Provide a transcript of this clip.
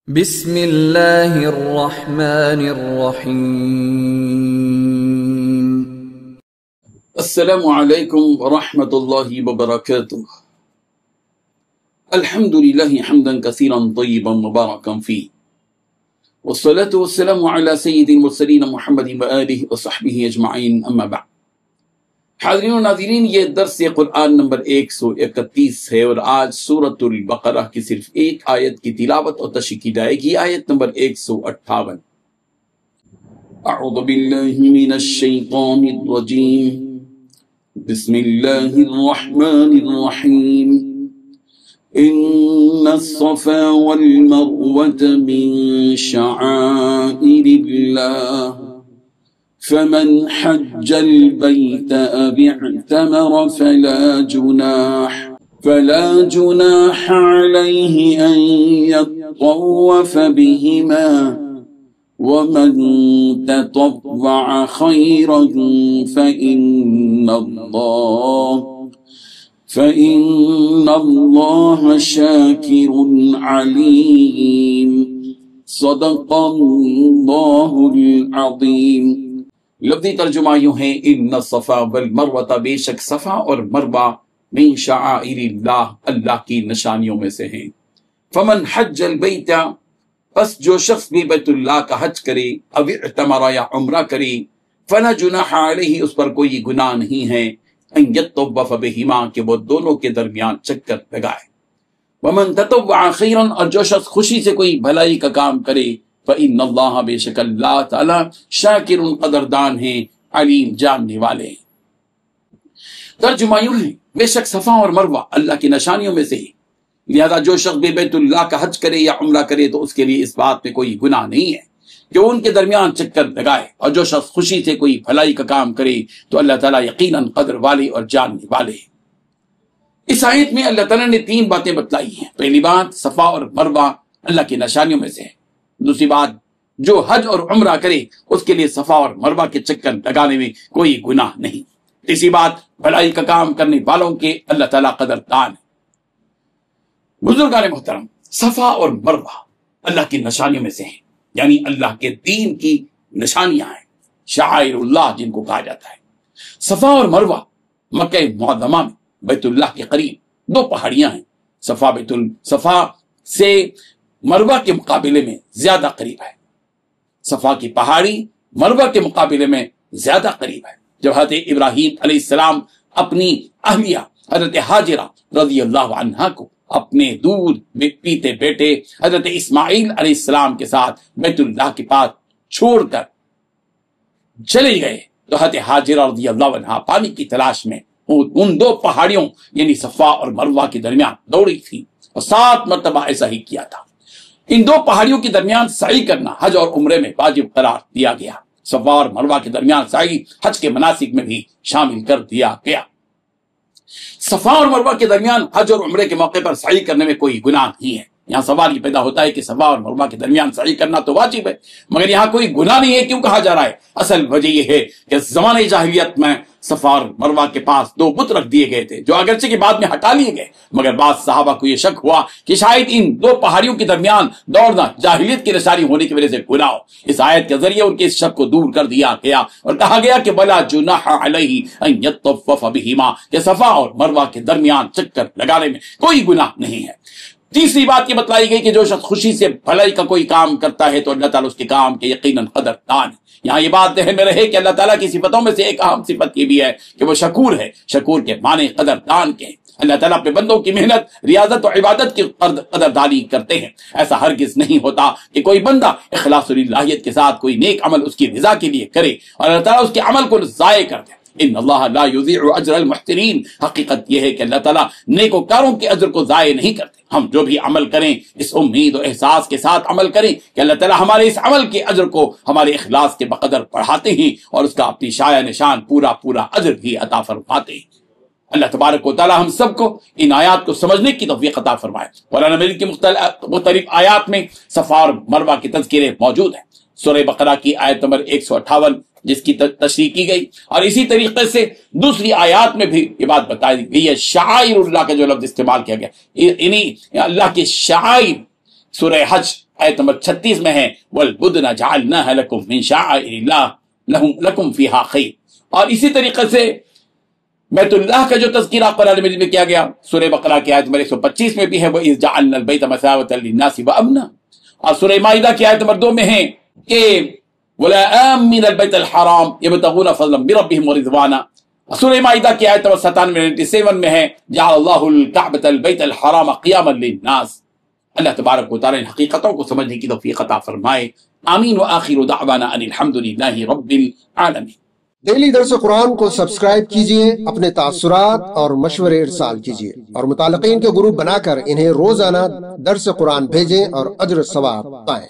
بسم اللہ الرحمن الرحیم۔ السلام علیکم ورحمۃ اللہ وبرکاتہ۔ الحمد للہ حمدا کثیرا طیبا مبارکا فیہ، والصلاة والسلام علی سید المرسلین محمد وآلہ وصحبہ اجمعین، اما بعد۔ حاضرین و ناظرین، یہ درس قرآن نمبر 131 ہے، اور آج سورۃ البقرہ کی صرف ایک آیت کی تلاوت اور تشریح کی جائے گی، آیت نمبر 158۔ اعوذ باللہ من الشیطان الرجیم، بسم اللہ الرحمن الرحیم۔ ان الصفا والمروة من شعائر اللہ، فمن حج البيت أو اعتمر فلا جناح عليه أن يطوف بهما، ومن تطوع خيرا فإن الله شاكر عليم۔ صدق اللہ العظیم۔ لفظی ترجمہ یوں ہے، ان الصفا والمروہ، بے شک صفا اور مروہ، من شعائر اللہ، اللہ کی نشانیوں میں سے ہیں۔ فمن حج البیت، پس جو شخص بھی بیت اللہ کا حج کرے، او اعتمر یا عمرہ کرے، فلا جناح علیہ، اس پر کوئی گناہ نہیں ہے، ان یطوف بہما، کہ وہ دونوں کے درمیان چکر لگائے۔ ومن تطوع خیرا، اور جو شخص خوشی سے کوئی بھلائی کا کام کرے، فإن اللہ، بے شک اللہ تعالی، شاکر، قدردان ہیں، علیم، جاننے والے ہیں۔ ترجمہ یوں ہے، بے شک صفا اور مروہ اللہ کی نشانیوں میں سے ہی، لہذا جو شخص بھی بیت اللہ کا حج کرے یا عمرہ کرے تو اس کے لیے اس بات میں کوئی گناہ نہیں ہے کہ وہ ان کے درمیان چکر لگائے، اور جو شخص خوشی سے کوئی بھلائی کا کام کرے تو اللہ تعالیٰ یقیناً قدر والے اور جاننے والے ہیں۔ اس آیت میں اللہ تعالیٰ نے 3 باتیں بتلائی ہیں۔ پہلی بات، صفا اور مروہ اللہ کی نشانیوں میں سے ہے۔ دوسری بات، جو حج اور عمرہ کرے اس کے لیے صفا اور مروہ کے چکر لگانے میں کوئی گناہ نہیں۔ تیسری بات، بھلائی کا کام کرنے والوں کے اللہ تعالیٰ قدردان ہے۔ بزرگان محترم، صفا اور مروہ اللہ کی نشانیوں میں سے ہیں، یعنی اللہ کے دین کی نشانیاں ہیں، شعائر اللہ جن کو کہا جاتا ہے۔ صفا اور مروہ مکہ معظمہ میں بیت اللہ کے قریب 2 پہاڑیاں ہیں۔ صفا سے مروہ کے مقابلے میں زیادہ قریب ہے، صفا کی پہاڑی مروہ کے مقابلے میں زیادہ قریب ہے۔ جب حضرت ابراہیم علیہ السلام اپنی اہلیہ حضرت حاجرہ رضی اللہ عنہا کو اپنے دودھ پیتے بیٹے حضرت اسماعیل علیہ السلام کے ساتھ بیت اللہ کے پاس چھوڑ کر چلے گئے تو حضرت حاجرہ رضی اللہ عنہا پانی کی تلاش میں ان 2 پہاڑیوں یعنی صفا اور مروہ کے درمیان دوڑی تھی، اور 7 مرتبہ ایسا ہی کیا تھا۔ ان 2 پہاڑیوں کے درمیان سعی کرنا حج اور عمرے میں واجب قرار دیا گیا۔ صفا اور مروہ کے درمیان سعی حج کے مناسک میں بھی شامل کر دیا گیا۔ صفا اور مروہ کے درمیان حج اور عمرے کے موقع پر سعی کرنے میں کوئی گناہ نہیں ہے۔ یہاں سوال یہ پیدا ہوتا ہے کہ صفا اور مروہ کے درمیان سعی کرنا تو واجب ہے، مگر یہاں کوئی گناہ نہیں ہے، کیوں کہا جا رہا ہے؟ اصل وجہ یہ ہے کہ زمانے جاہلیت میں صفا اور مروہ کے پاس 2 بت رکھ دیے گئے تھے، جو اگرچہ کے بعد میں ہٹا لیے گئے، مگر بعض صحابہ کو یہ شک ہوا کہ شاید ان 2 پہاڑیوں کے درمیان دوڑنا جاہلیت کی نشانی ہونے کی وجہ سے گناہ ہو۔ اس آیت کے ذریعے ان کے اس شک کو دور کر دیا گیا اور کہا گیا کہ وَلَا جُنَاحَ عَلَيْهِ أَن يَطَّوَّفَ بِهِمَا، کہ صفا اور مروہ کے درمیان چکر لگانے میں کوئی گناہ نہیں ہے۔ تیسری بات یہ بتلائی گئی کہ جو شخص خوشی سے بھلائی کا کوئی کام کرتا ہے تو اللہ تعالیٰ اس کے کام کے یقیناً قدردان ہے۔ یہاں یہ بات ذہن میں رہے کہ اللہ تعالیٰ کی صفتوں میں سے ایک اہم صفت یہ بھی ہے کہ وہ شکور ہے۔ شکور کے معنی قدردان کے ہیں۔ اللہ تعالیٰ اپنے بندوں کی محنت، ریاضت و عبادت کی قدردانی کرتے ہیں۔ ایسا ہرگز نہیں ہوتا کہ کوئی بندہ اخلاص و للہیت کے ساتھ کوئی نیک عمل اس کی رضا کے لیے کرے اور اللہ تعالیٰ اس کے عمل کو ضائع کر دے۔ ان اللہ لا یضیع اجر المحسنین، حقیقت یہ ہے کہ اللہ تعالیٰ نیکوکاروں کے اجر کو ضائع نہیں کرتے۔ ہم جو بھی عمل کریں اس امید و احساس کے ساتھ عمل کریں کہ اللہ تعالیٰ ہمارے اس عمل کے اجر کو ہمارے اخلاص کے بقدر بڑھاتے ہیں اور اس کا اپنی شایع نشان پورا اجر بھی عطا فرماتے ہیں۔ اللہ تبارک و تعالیٰ ہم سب کو ان آیات کو سمجھنے کی توفیق عطا فرمائے۔ قرآن مجید کی مختلف آیات میں صفا اور مروہ کے تذکرے موجود ہیں۔ سورہ بقرہ کی آیت نمبر 158 جس کی تشریح کی گئی، اور اسی طریقے سے دوسری آیات میں بھی یہ بات بتائی گئی ہے۔ شعائر اللہ کا جو لفظ استعمال کیا گیا، یعنی اللہ کے شعائر سورہ حج آیت نمبر 36 میں ہے والبدن جعلناها لكم من شعائر الله لكم فيها خیر. اور اسی طریقے سے بیت اللہ کا جو تذکرہ قرآن مجید میں کیا گیا سورہ بقرہ کی آیت نمبر 125 میں بھی ہے وَإِذْ جَعَلْنَا الْبَيْتَ مَثَابَةً لِلنَّاسِ وَأَمْنًا. اور سورہ مائدہ کی آیت نمبر 2 میں ہے کہ وَلَا آمِنَ الْبَيْتَ الْحَرَامِ يَبْتَغُونَ فَضْلًا مِّن رَّبِّهِمْ وَرِضْوَانًا. سورہ مائدہ کی آیت نمبر 97 میں ہے جعل اللہ الکعبۃ البیت الحرام قیاما للناس. اللہ تبارک و تعالی ان حقیقتوں کو سمجھنے کی توفیق عطا فرمائے. آمین. وآخر دعوانا ان الحمد للہ رب العالمین. ڈیلی درس قرآن کو سبسکرائب کیجئے، اپنے تاثرات اور مشورے ارسال کیجئے اور متعلقین کے گروپ بنا کر انہیں روزانہ درس قرآن بھیجیں اور اجر ثواب پائیں.